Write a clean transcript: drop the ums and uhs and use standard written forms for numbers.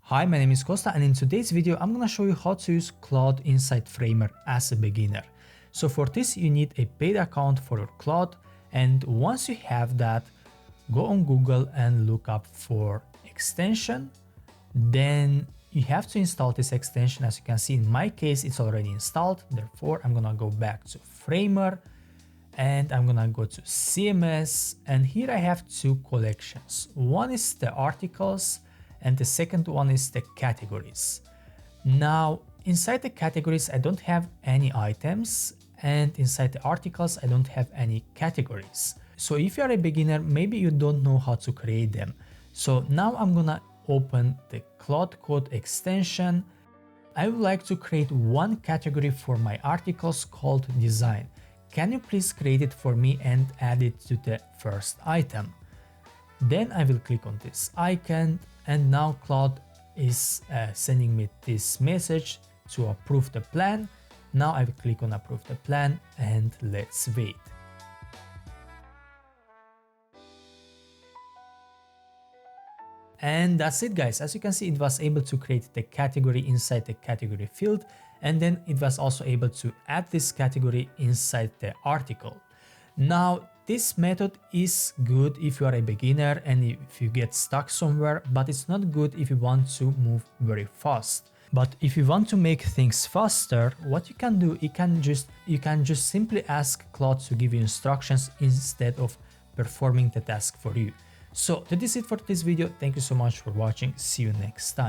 Hi, my name is Costa, and in today's video I'm gonna show you how to use Claude inside Framer as a beginner. So for this you need a paid account for your Claude, and once you have that, go on Google and look up for extension. Then you have to install this extension. As you can see, in my case it's already installed, therefore I'm gonna go back to Framer and I'm gonna go to CMS, and here I have two collections. One is the articles and the second one is the categories. Now inside the categories I don't have any items, and inside the articles I don't have any categories. So if you are a beginner, maybe you don't know how to create them. So now I'm gonna open the Claude Code extension. I would like to create one category for my articles called design. Can you please create it for me and add it to the first item? Then I will click on this icon, and now Claude is sending me this message to approve the plan. Now I will click on approve the plan and let's wait. And that's it, guys. As you can see, it was able to create the category inside the category field, and then it was also able to add this category inside the article. Now this method is good if you are a beginner and if you get stuck somewhere, but it's not good if you want to move very fast. But if you want to make things faster, what you can do, you can just simply ask Claude to give you instructions instead of performing the task for you. So that is it for this video. Thank you so much for watching. See you next time.